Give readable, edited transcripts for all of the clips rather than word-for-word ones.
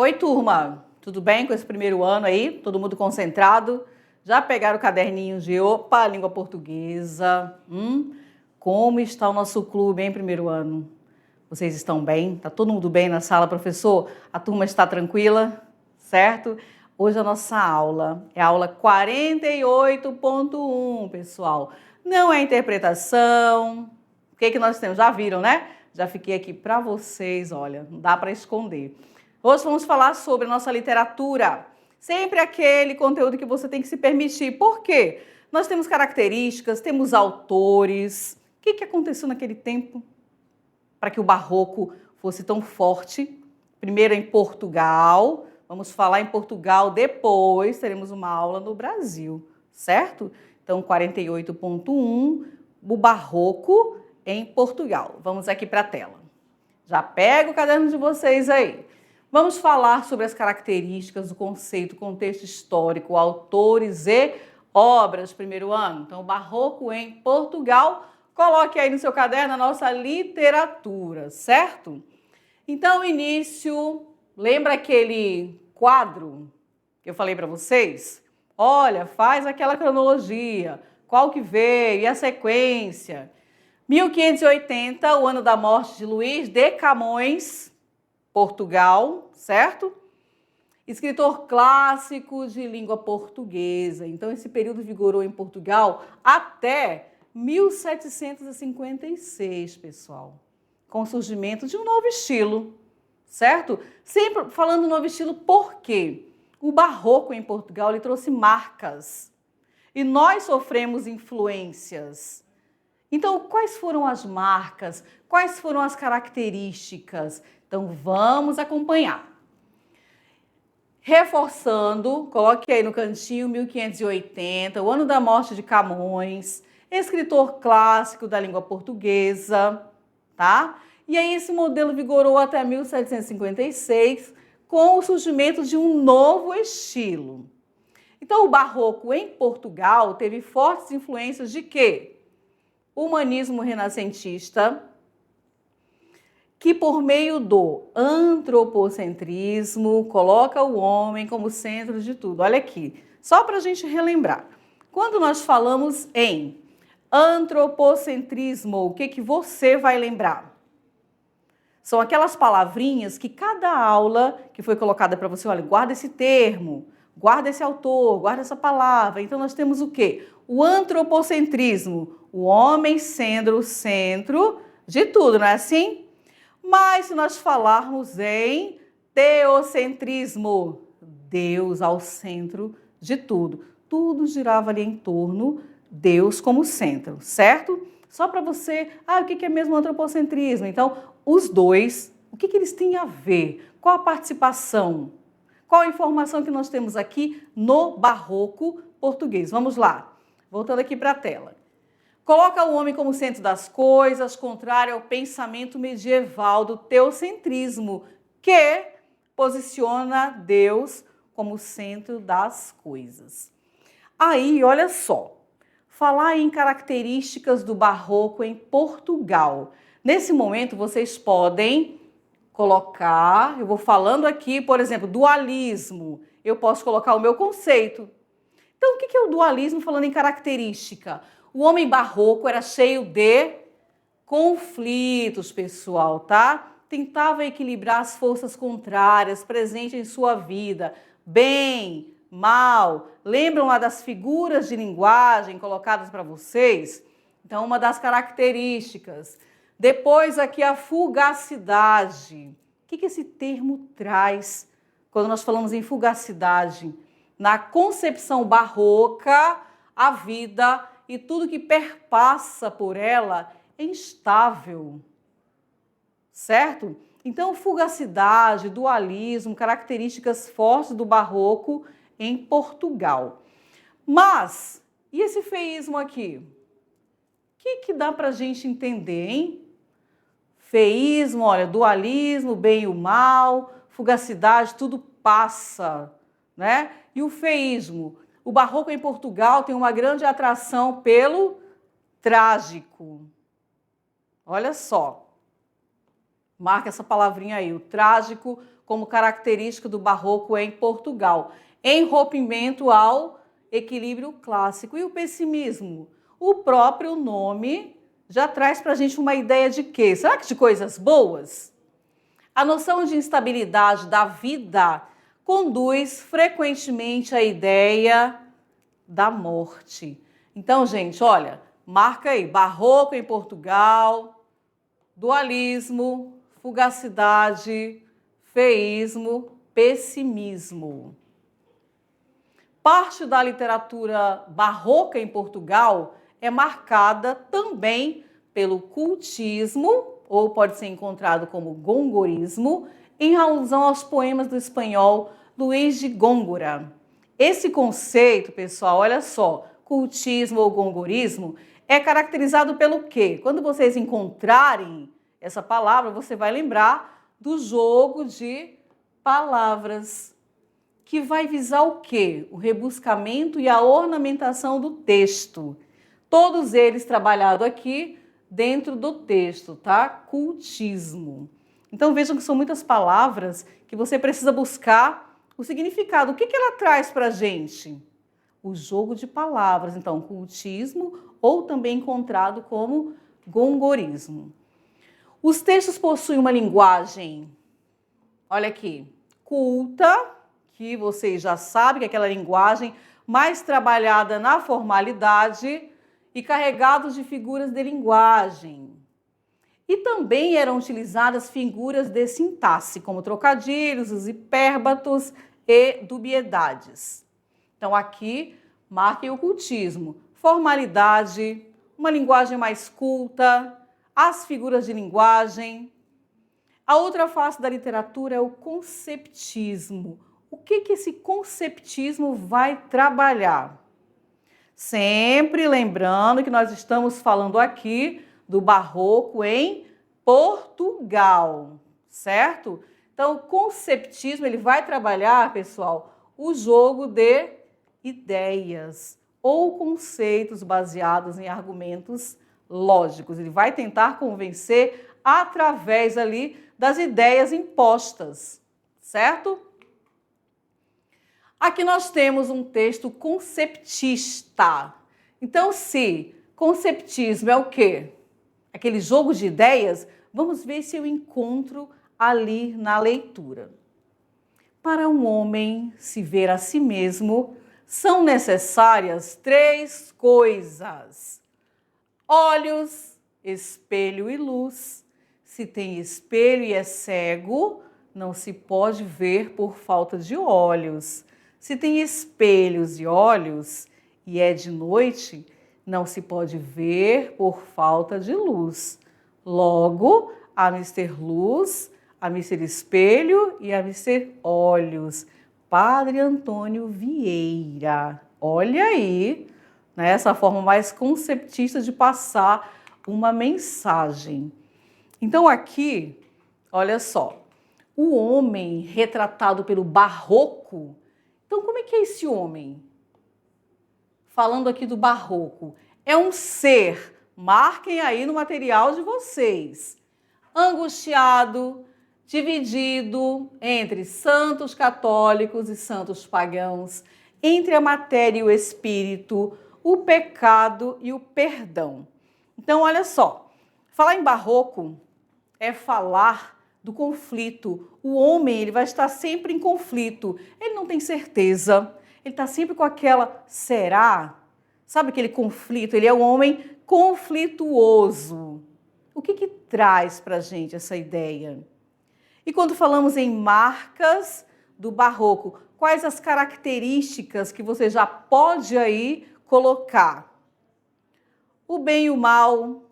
Oi, turma! Tudo bem com esse primeiro ano aí? Todo mundo concentrado? Já pegaram o caderninho de Opa, Língua Portuguesa? Como está o nosso clube, hein, primeiro ano? Vocês estão bem? Tá todo mundo bem na sala, professor? A turma está tranquila? Certo? Hoje a nossa aula é a aula 48.1, pessoal. Não é interpretação. O que nós temos? Já viram, né? Já fiquei aqui para vocês, olha, não dá para esconder. Hoje vamos falar sobre a nossa literatura. Sempre aquele conteúdo que você tem que se permitir. Por quê? Nós temos características, temos autores. O que aconteceu naquele tempo para que o barroco fosse tão forte? Primeiro em Portugal. Vamos falar em Portugal, depois teremos uma aula no Brasil, certo? Então, 48.1, o barroco em Portugal. Vamos aqui para a tela. Já pega o caderno de vocês aí. Vamos falar sobre as características do conceito, contexto histórico, autores e obras primeiro ano. Então, o barroco em Portugal, coloque aí no seu caderno a nossa literatura, certo? Então, início, lembra aquele quadro que eu falei para vocês? Olha, faz aquela cronologia, qual que veio e a sequência. 1580, o ano da morte de Luís de Camões, Portugal, certo? Escritor clássico de língua portuguesa. Então, esse período vigorou em Portugal até 1756, pessoal, com o surgimento de um novo estilo, certo? Sempre falando novo estilo, por quê? O barroco em Portugal ele trouxe marcas e nós sofremos influências. Então, quais foram as marcas? Quais foram as características? Então, vamos acompanhar. Reforçando, coloque aí no cantinho 1580, o ano da morte de Camões, escritor clássico da língua portuguesa, tá? E aí esse modelo vigorou até 1756, com o surgimento de um novo estilo. Então, o barroco em Portugal teve fortes influências de quê? Humanismo renascentista, que por meio do antropocentrismo coloca o homem como centro de tudo. Olha aqui, só para a gente relembrar. Quando nós falamos em antropocentrismo, o que você vai lembrar? São aquelas palavrinhas que cada aula que foi colocada para você, olha, guarda esse termo, guarda esse autor, guarda essa palavra. Então nós temos o quê? O antropocentrismo, o homem sendo o centro de tudo, não é assim? Mas se nós falarmos em teocentrismo, Deus ao centro de tudo. Tudo girava ali em torno, Deus como centro, certo? Só para você, o que é mesmo antropocentrismo? Então, os dois, o que eles têm a ver? Qual a participação? Qual a informação que nós temos aqui no barroco português? Vamos lá, voltando aqui para a tela. Coloca o homem como centro das coisas, contrário ao pensamento medieval do teocentrismo, que posiciona Deus como centro das coisas. Aí, olha só, falar em características do barroco em Portugal. Nesse momento, vocês podem colocar, eu vou falando aqui, por exemplo, dualismo. Eu posso colocar o meu conceito. Então, o que é o dualismo falando em característica? O homem barroco era cheio de conflitos, pessoal, tá? Tentava equilibrar as forças contrárias presentes em sua vida. Bem, mal. Lembram lá das figuras de linguagem colocadas para vocês? Então, uma das características. Depois aqui a fugacidade. O que esse termo traz quando nós falamos em fugacidade? Na concepção barroca, a vida e tudo que perpassa por ela é instável, certo? Então, fugacidade, dualismo, características fortes do barroco em Portugal. Mas, e esse feísmo aqui? O que dá para a gente entender, hein? Feísmo, olha, dualismo, bem e o mal, fugacidade, tudo passa, né? E o feísmo? O barroco em Portugal tem uma grande atração pelo trágico. Olha só. Marca essa palavrinha aí, o trágico como característica do barroco em Portugal, em rompimento ao equilíbrio clássico. E o pessimismo? O próprio nome já traz para a gente uma ideia de quê? Será que de coisas boas? A noção de instabilidade da vida conduz frequentemente à ideia da morte. Então, gente, olha, marca aí, barroco em Portugal, dualismo, fugacidade, feísmo, pessimismo. Parte da literatura barroca em Portugal é marcada também pelo cultismo, ou pode ser encontrado como gongorismo, em alusão aos poemas do espanhol Luís de Góngora. Esse conceito, pessoal, olha só, cultismo ou gongorismo, é caracterizado pelo quê? Quando vocês encontrarem essa palavra, você vai lembrar do jogo de palavras, que vai visar o quê? O rebuscamento e a ornamentação do texto. Todos eles trabalhados aqui dentro do texto, tá? Cultismo. Então vejam que são muitas palavras que você precisa buscar o significado. O que ela traz para a gente? O jogo de palavras. Então, cultismo ou também encontrado como gongorismo. Os textos possuem uma linguagem, olha aqui, culta, que vocês já sabem que é aquela linguagem mais trabalhada na formalidade e carregados de figuras de linguagem. E também eram utilizadas figuras de sintaxe, como trocadilhos, os hipérbatos e dubiedades. Então aqui, marquem o cultismo, formalidade, uma linguagem mais culta, as figuras de linguagem. A outra face da literatura é o conceptismo. O que esse conceptismo vai trabalhar? Sempre lembrando que nós estamos falando aqui do barroco em Portugal, certo? Então, o conceptismo ele vai trabalhar, pessoal, o jogo de ideias ou conceitos baseados em argumentos lógicos. Ele vai tentar convencer através ali das ideias impostas, certo? Aqui nós temos um texto conceptista. Então, se conceptismo é o quê? Aquele jogo de ideias, vamos ver se eu encontro ali na leitura. Para um homem se ver a si mesmo, são necessárias 3 coisas: olhos, espelho e luz. Se tem espelho e é cego, não se pode ver por falta de olhos. Se tem espelhos e olhos e é de noite, não se pode ver por falta de luz. Logo, há Mr. Luz, há Mr. Espelho e há Mr. Olhos. Padre Antônio Vieira. Olha aí, né, essa forma mais conceptista de passar uma mensagem. Então aqui, olha só, o homem retratado pelo barroco. Então como é que é esse homem? Falando aqui do barroco, é um ser, marquem aí no material de vocês, angustiado, dividido entre santos católicos e santos pagãos, entre a matéria e o espírito, o pecado e o perdão. Então, olha só, falar em barroco é falar do conflito. O homem ele vai estar sempre em conflito, ele não tem certeza, ele está sempre com aquela será? Sabe aquele conflito? Ele é um homem conflituoso. O que traz para a gente essa ideia? E quando falamos em marcas do barroco, quais as características que você já pode aí colocar? O bem e o mal,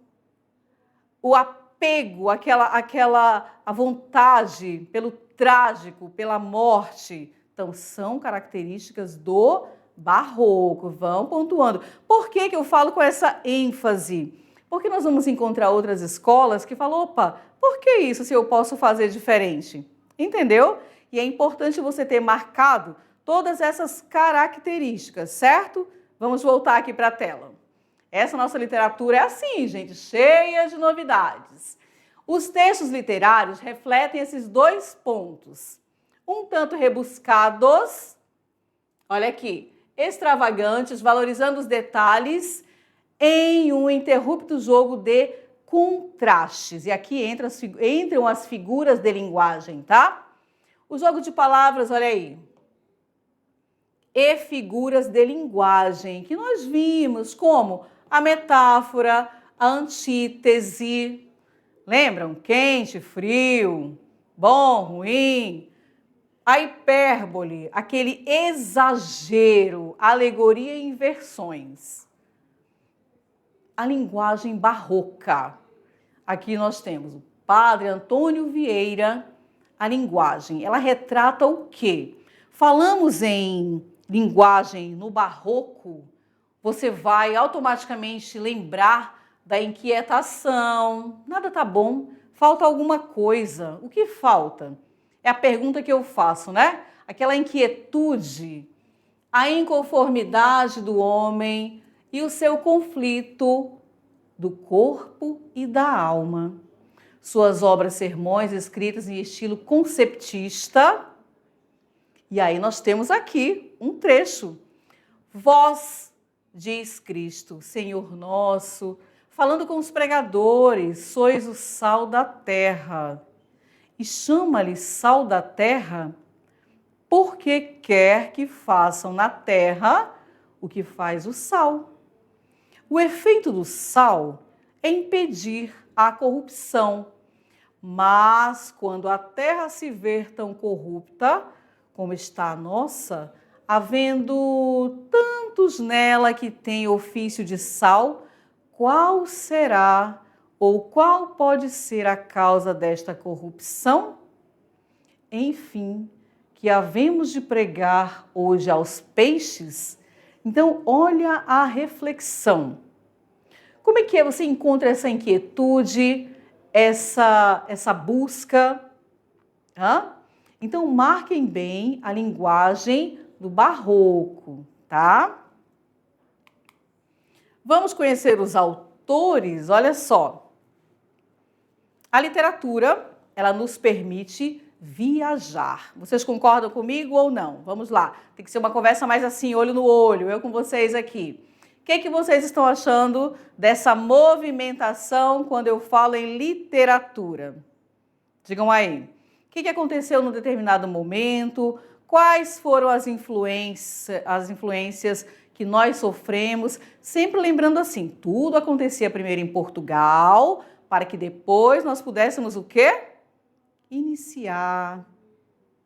o apego, a vontade pelo trágico, pela morte. Então, são características do barroco. Vão pontuando. Por que eu falo com essa ênfase? Porque nós vamos encontrar outras escolas que falam, opa, por que isso se eu posso fazer diferente? Entendeu? E é importante você ter marcado todas essas características, certo? Vamos voltar aqui para a tela. Essa nossa literatura é assim, gente, cheia de novidades. Os textos literários refletem esses 2 pontos. um tanto rebuscados, olha aqui, extravagantes, valorizando os detalhes em um interrupto jogo de contrastes. E aqui entram as figuras de linguagem, tá? O jogo de palavras, olha aí. E figuras de linguagem, que nós vimos como a metáfora, a antítese. Lembram? Quente, frio, bom, ruim. A hipérbole, aquele exagero, alegoria e inversões. A linguagem barroca. Aqui nós temos o Padre Antônio Vieira. A linguagem, ela retrata o quê? Falamos em linguagem no barroco, você vai automaticamente lembrar da inquietação. Nada tá bom, falta alguma coisa. O que falta? É a pergunta que eu faço, né? Aquela inquietude, a inconformidade do homem e o seu conflito do corpo e da alma. Suas obras sermões escritas em estilo conceptista. E aí nós temos aqui um trecho. Vós, diz Cristo, Senhor nosso, falando com os pregadores, sois o sal da terra. E chama-lhe sal da terra porque quer que façam na terra o que faz o sal. O efeito do sal é impedir a corrupção, mas quando a terra se ver tão corrupta como está a nossa, havendo tantos nela que têm ofício de sal, qual será ou qual pode ser a causa desta corrupção? Enfim, que havemos de pregar hoje aos peixes. Então, olha a reflexão. Como é que você encontra essa inquietude, essa busca? Então, marquem bem a linguagem do barroco, tá? Vamos conhecer os autores, olha só. A literatura, ela nos permite viajar. Vocês concordam comigo ou não? Vamos lá. Tem que ser uma conversa mais assim, olho no olho, eu com vocês aqui. O que vocês estão achando dessa movimentação quando eu falo em literatura? Digam aí. O que aconteceu num determinado momento? Quais foram as influências que nós sofremos? Sempre lembrando assim, tudo acontecia primeiro em Portugal, para que depois nós pudéssemos o quê? Iniciar.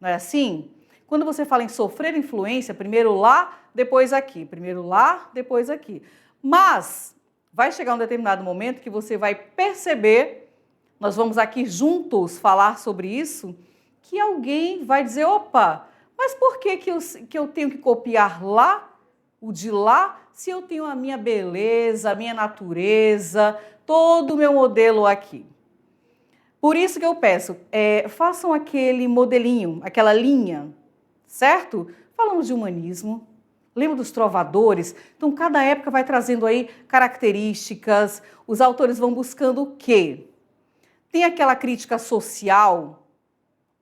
Não é assim? Quando você fala em sofrer influência, primeiro lá, depois aqui. Primeiro lá, depois aqui. Mas vai chegar um determinado momento que você vai perceber, nós vamos aqui juntos falar sobre isso, que alguém vai dizer, opa, mas por que eu tenho que copiar lá, o de lá, se eu tenho a minha beleza, a minha natureza, todo o meu modelo aqui? Por isso que eu peço, façam aquele modelinho, aquela linha, certo? Falamos de humanismo, lembra dos trovadores? Então, cada época vai trazendo aí características, os autores vão buscando o quê? Tem aquela crítica social,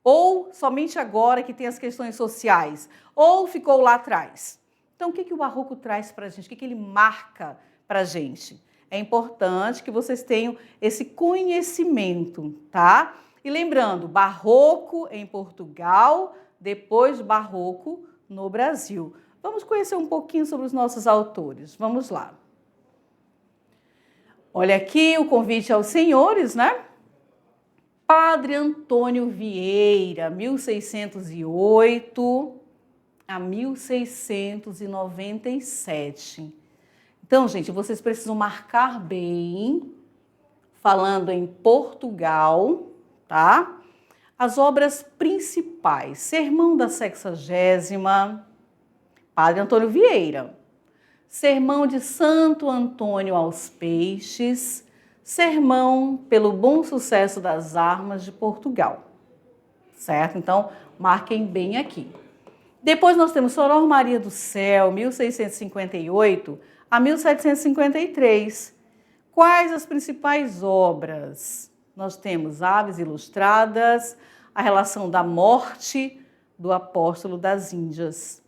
ou somente agora que tem as questões sociais, ou ficou lá atrás? Então, o que o barroco traz para a gente? O que ele marca para a gente? É importante que vocês tenham esse conhecimento, tá? E lembrando, barroco em Portugal, depois barroco no Brasil. Vamos conhecer um pouquinho sobre os nossos autores. Vamos lá. Olha aqui o convite aos senhores, né? Padre Antônio Vieira, 1608 a 1697. Então, gente, vocês precisam marcar bem, falando em Portugal, tá? As obras principais, Sermão da Sexagésima, Padre Antônio Vieira, Sermão de Santo Antônio aos Peixes, Sermão pelo Bom Sucesso das Armas de Portugal, certo? Então, marquem bem aqui. Depois nós temos Soror Maria do Céu, 1658 a 1753. Quais as principais obras? Nós temos Aves Ilustradas, a relação da morte do apóstolo das Índias.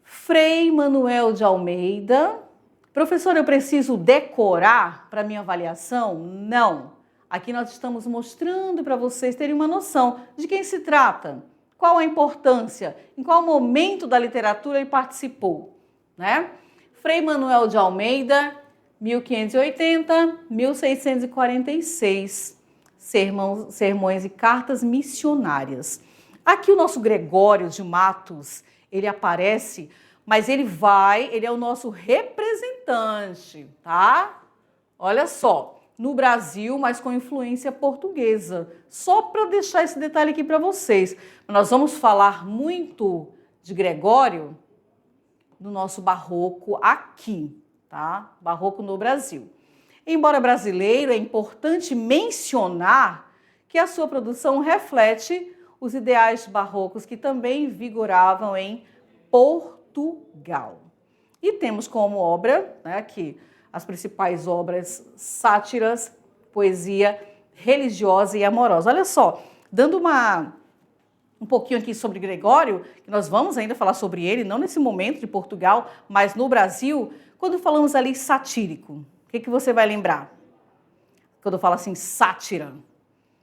Frei Manuel de Almeida. Professor, eu preciso decorar para minha avaliação? Não. Aqui nós estamos mostrando para vocês terem uma noção de quem se trata, qual a importância, em qual momento da literatura ele participou, né? Frei Manuel de Almeida, 1580-1646, sermões e cartas missionárias. Aqui o nosso Gregório de Matos, ele aparece, mas ele é o nosso representante, tá? Olha só, no Brasil, mas com influência portuguesa. Só para deixar esse detalhe aqui para vocês. Nós vamos falar muito de Gregório no nosso barroco aqui, tá? Barroco no Brasil. Embora brasileiro, é importante mencionar que a sua produção reflete os ideais barrocos que também vigoravam em Portugal. E temos como obra, né, aqui, as principais obras sátiras, poesia religiosa e amorosa. Olha só, dando um pouquinho aqui sobre Gregório, que nós vamos ainda falar sobre ele, não nesse momento de Portugal, mas no Brasil, quando falamos ali satírico, o que você vai lembrar? Quando eu falo assim, sátira,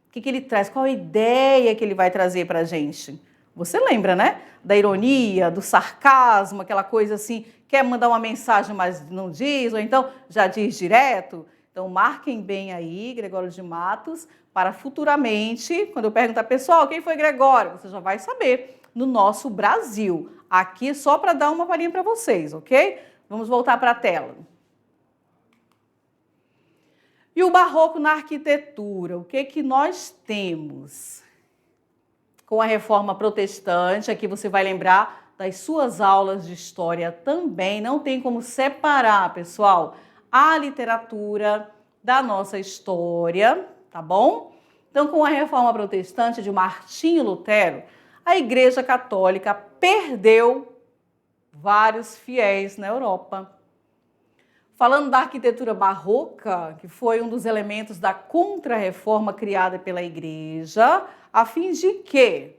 o que ele traz? Qual a ideia que ele vai trazer para a gente? Você lembra, né? Da ironia, do sarcasmo, aquela coisa assim, quer mandar uma mensagem, mas não diz, ou então já diz direto. Então, marquem bem aí, Gregório de Matos, para futuramente, quando eu perguntar, pessoal, quem foi Gregório? Você já vai saber, no nosso Brasil. Aqui só para dar uma palhinha para vocês, ok? Vamos voltar para a tela. E o barroco na arquitetura, o que nós temos? Com a reforma protestante, aqui você vai lembrar das suas aulas de história também, não tem como separar, pessoal, a literatura da nossa história, tá bom? Então, com a reforma protestante de Martinho Lutero, a Igreja Católica perdeu vários fiéis na Europa. Falando da arquitetura barroca, que foi um dos elementos da Contra-Reforma criada pela Igreja, a fim de quê?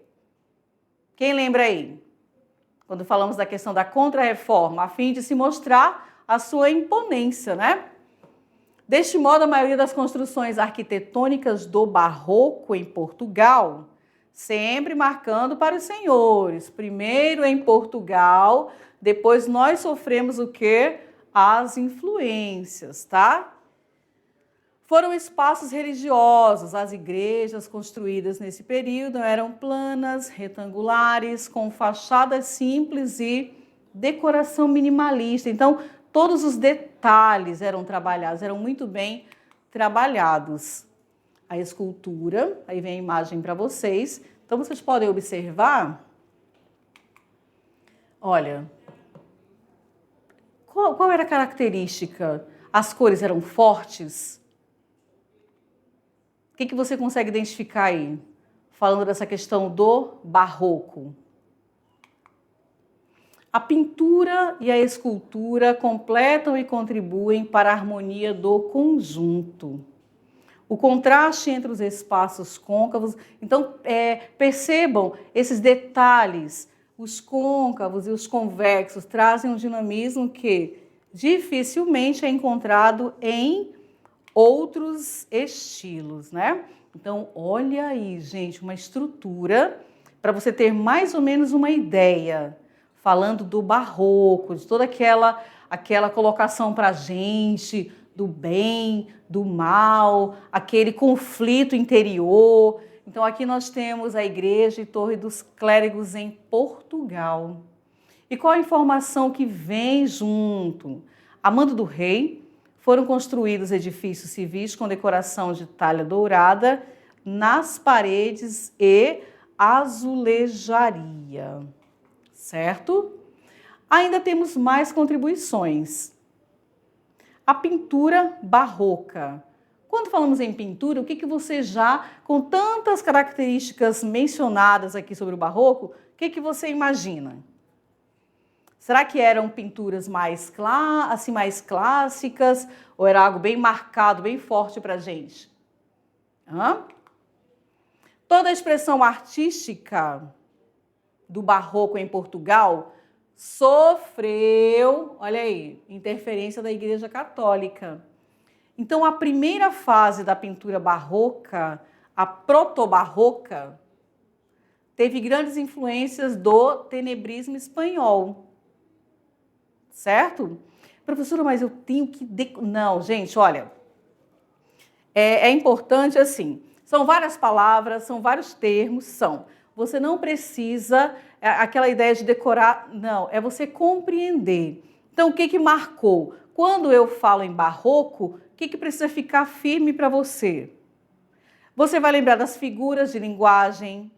Quem lembra aí? Quando falamos da questão da Contra-Reforma, a fim de se mostrar a sua imponência, né? Deste modo, a maioria das construções arquitetônicas do Barroco em Portugal, sempre marcando para os senhores. Primeiro em Portugal, depois nós sofremos o quê? As influências, tá? Foram espaços religiosos. As igrejas construídas nesse período eram planas, retangulares, com fachadas simples e decoração minimalista. Então, todos os detalhes eram trabalhados, eram muito bem trabalhados. A escultura, aí vem a imagem para vocês. Então, vocês podem observar, olha, qual era a característica? As cores eram fortes? O que você consegue identificar aí? Falando dessa questão do barroco. A pintura e a escultura completam e contribuem para a harmonia do conjunto. O contraste entre os espaços côncavos. Então, percebam esses detalhes. Os côncavos e os convexos trazem um dinamismo que dificilmente é encontrado em outros estilos, né? Então, olha aí, gente, uma estrutura para você ter mais ou menos uma ideia, falando do barroco, de toda aquela colocação para a gente, do bem, do mal, aquele conflito interior. Então, aqui nós temos a Igreja e Torre dos Clérigos em Portugal. E qual a informação que vem junto? A mando do rei, foram construídos edifícios civis com decoração de talha dourada nas paredes e azulejaria, certo? Ainda temos mais contribuições. A pintura barroca. Quando falamos em pintura, o que você já, com tantas características mencionadas aqui sobre o barroco, o que você imagina? Será que eram pinturas mais clássicas ou era algo bem marcado, bem forte para a gente? Toda a expressão artística do barroco em Portugal sofreu, olha aí, interferência da Igreja Católica. Então, a primeira fase da pintura barroca, a proto-barroca, teve grandes influências do tenebrismo espanhol. Certo? Professora, mas eu tenho que... Não, gente, olha, é importante assim, são várias palavras, são vários termos, você não precisa, aquela ideia de decorar, não, é você compreender. Então, o que marcou? Quando eu falo em barroco, o que precisa ficar firme para você? Você vai lembrar das figuras de linguagem.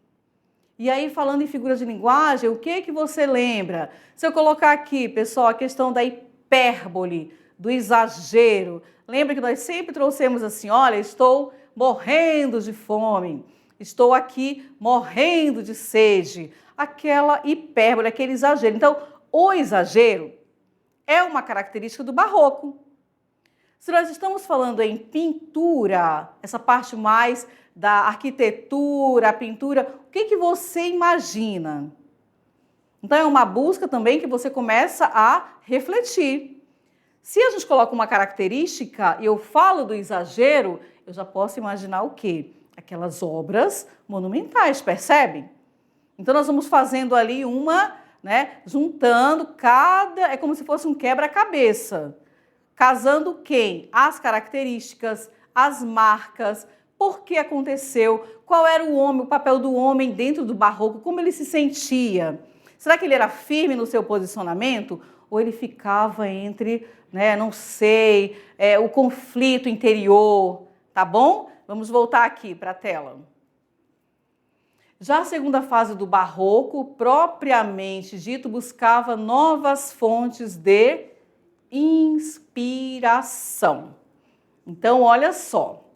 E aí, falando em figuras de linguagem, o que você lembra? Se eu colocar aqui, pessoal, a questão da hipérbole, do exagero. Lembra que nós sempre trouxemos assim, olha, estou morrendo de fome, estou aqui morrendo de sede. Aquela hipérbole, aquele exagero. Então, o exagero é uma característica do barroco. Se nós estamos falando em pintura, essa parte mais da arquitetura, a pintura, o que você imagina? Então, é uma busca também que você começa a refletir. Se a gente coloca uma característica e eu falo do exagero, eu já posso imaginar o quê? Aquelas obras monumentais, percebe? Então, nós vamos fazendo ali juntando é como se fosse um quebra-cabeça. Casando quem? As características, as marcas, por que aconteceu, qual era o homem, o papel do homem dentro do barroco, como ele se sentia. Será que ele era firme no seu posicionamento? Ou ele ficava entre, não sei, o conflito interior, tá bom? Vamos voltar aqui para a tela. Já a segunda fase do barroco, propriamente dito, buscava novas fontes de inspiração. Então, olha só,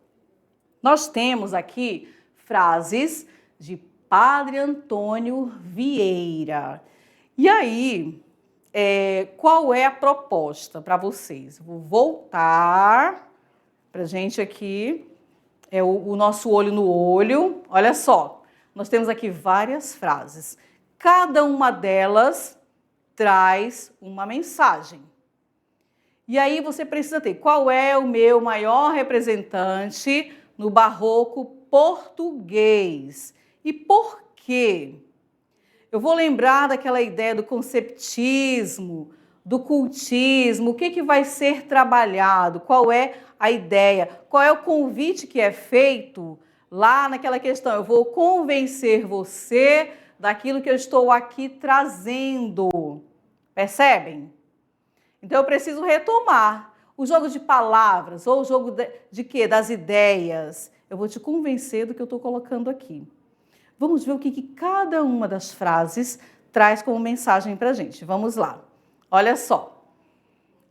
nós temos aqui frases de Padre Antônio Vieira. E aí, qual é a proposta para vocês? Vou voltar para a gente aqui, o nosso olho no olho. Olha só, nós temos aqui várias frases. Cada uma delas traz uma mensagem. E aí você precisa ter qual é o meu maior representante no barroco português. E por quê? Eu vou lembrar daquela ideia do conceptismo, do cultismo, o que vai ser trabalhado, qual é a ideia, qual é o convite que é feito lá naquela questão. Eu vou convencer você daquilo que eu estou aqui trazendo. Percebem? Então, eu preciso retomar o jogo de palavras, ou o jogo de quê? Das ideias. Eu vou te convencer do que eu estou colocando aqui. Vamos ver o que cada uma das frases traz como mensagem para a gente. Vamos lá. Olha só.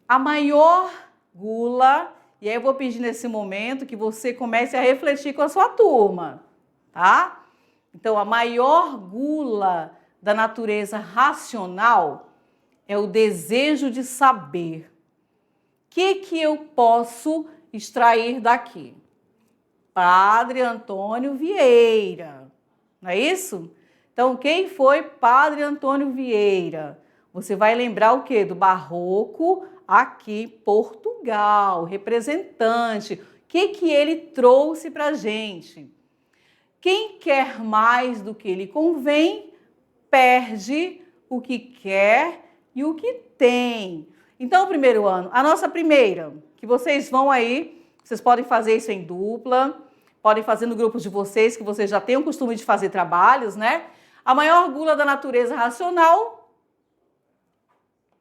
A maior gula, e aí eu vou pedir nesse momento que você comece a refletir com a sua turma, tá? Então, a maior gula da natureza racional é o desejo de saber. O que eu posso extrair daqui? Padre Antônio Vieira, não é isso? Então, quem foi Padre Antônio Vieira? Você vai lembrar o quê? Do barroco aqui, Portugal, representante. O que ele trouxe para a gente? Quem quer mais do que lhe convém, perde o que quer e o que tem. Então, o primeiro ano, a nossa primeira, que vocês vão aí, vocês podem fazer isso em dupla, podem fazer no grupo de vocês, que vocês já têm o costume de fazer trabalhos, né? A maior gula da natureza racional,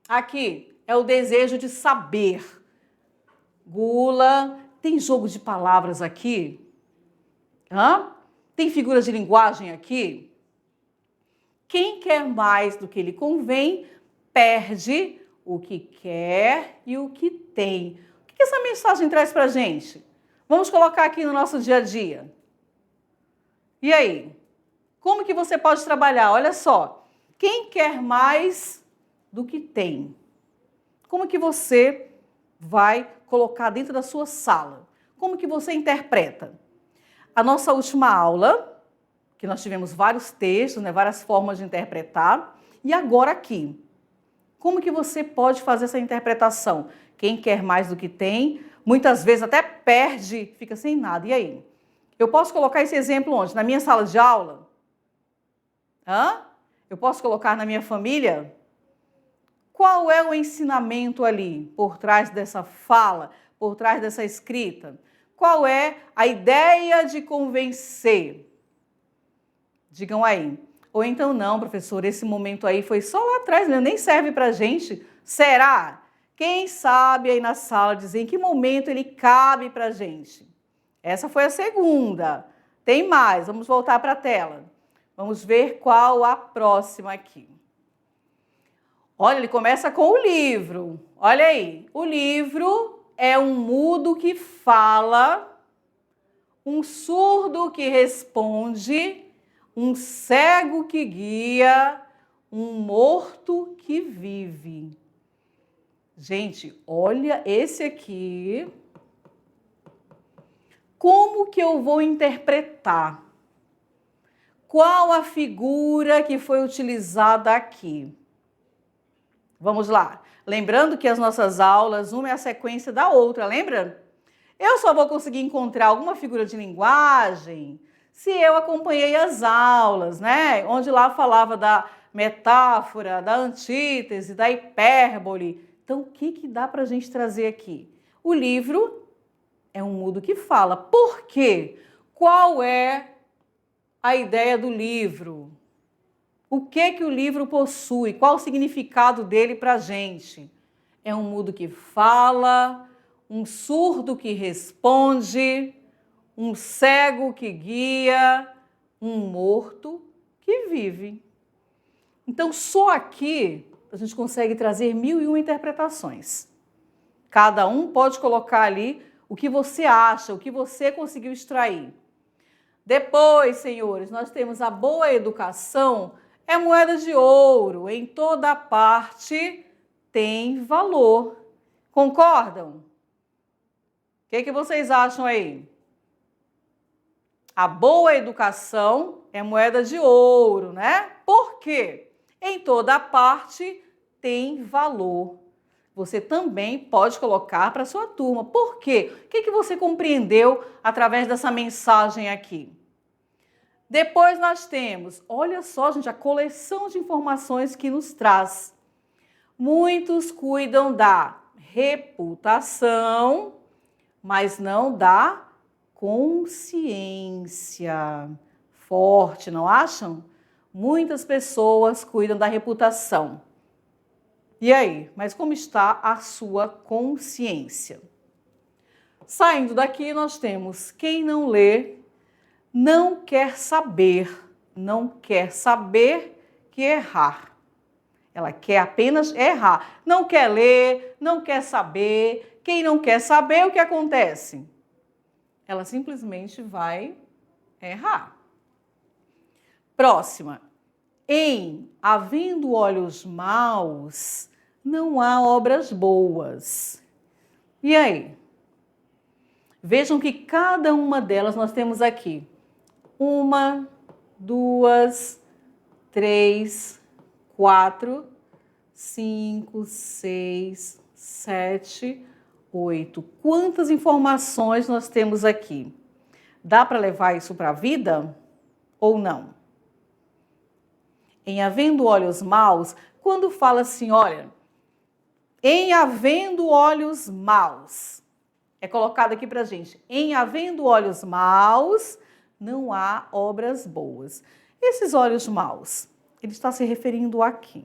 aqui, é o desejo de saber. Gula, tem jogo de palavras aqui? Tem figuras de linguagem aqui? Quem quer mais do que lhe convém, perde o que quer e o que tem. O que essa mensagem traz para a gente? Vamos colocar aqui no nosso dia a dia. E aí? Como que você pode trabalhar? Olha só. Quem quer mais do que tem? Como que você vai colocar dentro da sua sala? Como que você interpreta? A nossa última aula, que nós tivemos vários textos, né, várias formas de interpretar. E agora aqui, como que você pode fazer essa interpretação? Quem quer mais do que tem, muitas vezes até perde, fica sem nada. E aí? Eu posso colocar esse exemplo onde? Na minha sala de aula? Eu posso colocar na minha família? Qual é o ensinamento ali por trás dessa fala, por trás dessa escrita? Qual é a ideia de convencer? Digam aí. Ou então, não, professor, esse momento aí foi só lá atrás, né? Nem serve pra gente. Será? Quem sabe aí na sala dizer em que momento ele cabe pra gente? Essa foi a segunda. Tem mais, vamos voltar para a tela. Vamos ver qual a próxima aqui. Olha, ele começa com o livro. Olha aí, o livro é um mudo que fala, um surdo que responde, um cego que guia, um morto que vive. Gente, olha esse aqui. Como que eu vou interpretar? Qual a figura que foi utilizada aqui? Vamos lá. Lembrando que as nossas aulas, uma é a sequência da outra, lembra? Eu só vou conseguir encontrar alguma figura de linguagem se eu acompanhei as aulas, né? Onde lá falava da metáfora, da antítese, da hipérbole. Então, o que dá para a gente trazer aqui? O livro é um mudo que fala. Por quê? Qual é a ideia do livro? O que o livro possui? Qual o significado dele para a gente? É um mudo que fala, um surdo que responde, um cego que guia, um morto que vive. Então, só aqui a gente consegue trazer 1001 interpretações. Cada um pode colocar ali o que você acha, o que você conseguiu extrair. Depois, senhores, nós temos a boa educação, é moeda de ouro, em toda parte tem valor. Concordam? O que vocês acham aí? A boa educação é moeda de ouro, né? Por quê? Em toda parte tem valor. Você também pode colocar para a sua turma. Por quê? O que você compreendeu através dessa mensagem aqui? Depois nós temos, olha só, gente, a coleção de informações que nos traz. Muitos cuidam da reputação, mas não da consciência. Forte, não acham? Muitas pessoas cuidam da reputação. E aí, mas como está a sua consciência? Saindo daqui, nós temos quem não lê, não quer saber que errar. Ela quer apenas errar. Não quer ler, não quer saber. Quem não quer saber, o que acontece? Ela simplesmente vai errar. Próxima. Em havendo olhos maus, não há obras boas. E aí? Vejam que cada uma delas nós temos aqui 1, 2, 3, 4, 5, 6, 7, 8. Quantas informações nós temos aqui? Dá para levar isso para a vida ou não? Em havendo olhos maus, quando fala assim, olha, em havendo olhos maus, é colocado aqui para a gente, em havendo olhos maus, não há obras boas. Esses olhos maus, ele está se referindo a quem?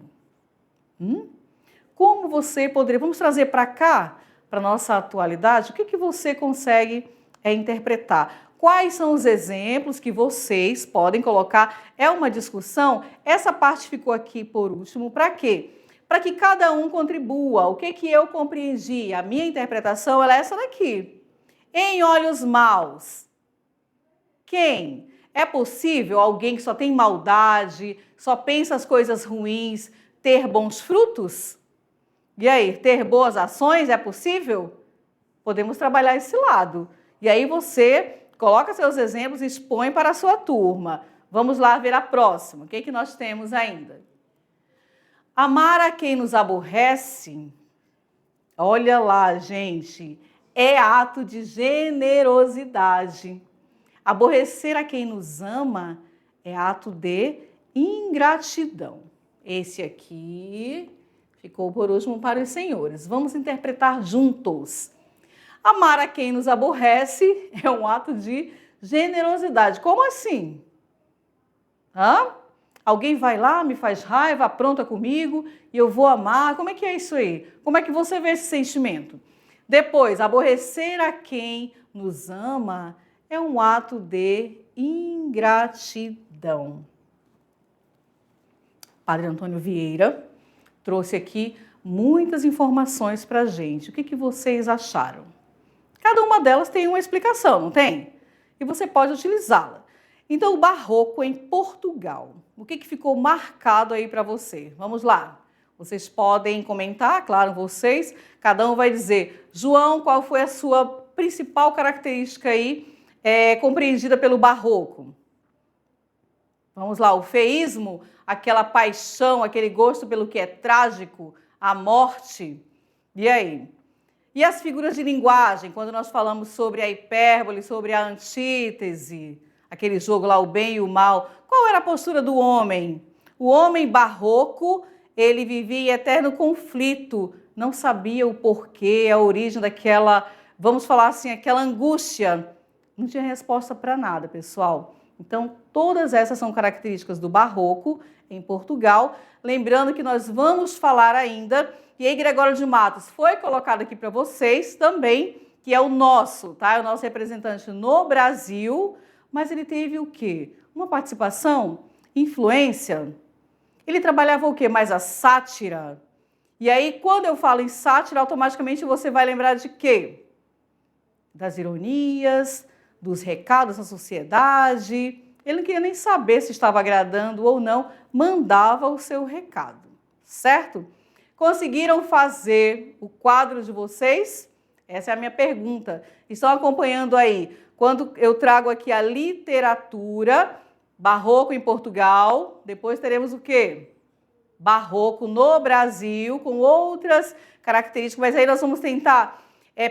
Como você poderia, vamos trazer para cá, para a nossa atualidade, o que você consegue interpretar? Quais são os exemplos que vocês podem colocar? É uma discussão? Essa parte ficou aqui por último, para quê? Para que cada um contribua. O que eu compreendi? A minha interpretação ela é essa daqui. Em olhos maus. Quem? É possível alguém que só tem maldade, só pensa as coisas ruins, ter bons frutos? E aí, ter boas ações é possível? Podemos trabalhar esse lado. E aí você coloca seus exemplos e expõe para a sua turma. Vamos lá ver a próxima. O que que nós temos ainda? Amar a quem nos aborrece, olha lá, gente, é ato de generosidade. Aborrecer a quem nos ama é ato de ingratidão. Esse aqui ficou por último para os senhores. Vamos interpretar juntos. Amar a quem nos aborrece é um ato de generosidade. Como assim? Hã? Alguém vai lá, me faz raiva, apronta comigo e eu vou amar. Como é que é isso aí? Como é que você vê esse sentimento? Depois, aborrecer a quem nos ama é um ato de ingratidão. Padre Antônio Vieira trouxe aqui muitas informações para a gente. O que vocês acharam? Cada uma delas tem uma explicação, não tem? E você pode utilizá-la. Então, o barroco em Portugal. O que ficou marcado aí para você? Vamos lá. Vocês podem comentar, claro, vocês. Cada um vai dizer, João, qual foi a sua principal característica aí compreendida pelo barroco? Vamos lá, o feísmo, aquela paixão, aquele gosto pelo que é trágico, a morte. E aí? E as figuras de linguagem, quando nós falamos sobre a hipérbole, sobre a antítese, aquele jogo lá, o bem e o mal, qual era a postura do homem? O homem barroco, ele vivia em eterno conflito, não sabia o porquê, a origem daquela, vamos falar assim, aquela angústia. Não tinha resposta para nada, pessoal. Então, todas essas são características do barroco em Portugal. Lembrando que nós vamos falar ainda, e aí Gregório de Matos foi colocado aqui para vocês também, que é o nosso, tá? É o nosso representante no Brasil, mas ele teve o quê? Uma participação, influência. Ele trabalhava o quê? Mais a sátira. E aí, quando eu falo em sátira, automaticamente você vai lembrar de quê? Das ironias, dos recados à sociedade. Ele não queria nem saber se estava agradando ou não, mandava o seu recado, certo? Conseguiram fazer o quadro de vocês? Essa é a minha pergunta. Estão acompanhando aí? Quando eu trago aqui a literatura, barroco em Portugal, depois teremos o quê? Barroco no Brasil, com outras características, mas aí nós vamos tentar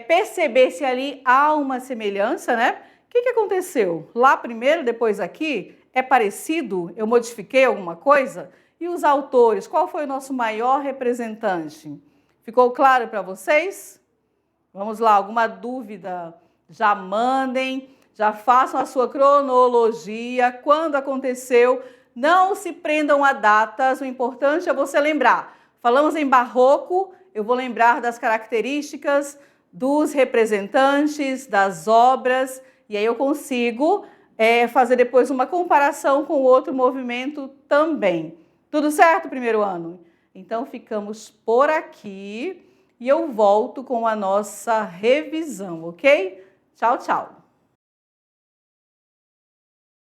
perceber se ali há uma semelhança, né? O que aconteceu? Lá primeiro, depois aqui, é parecido? Eu modifiquei alguma coisa? E os autores, qual foi o nosso maior representante? Ficou claro para vocês? Vamos lá, alguma dúvida? Já mandem, já façam a sua cronologia, quando aconteceu, não se prendam a datas, o importante é você lembrar. Falamos em barroco, eu vou lembrar das características, dos representantes, das obras, e aí eu consigo fazer depois uma comparação com outro movimento também. Tudo certo, primeiro ano? Então, ficamos por aqui e eu volto com a nossa revisão, ok? Tchau, tchau!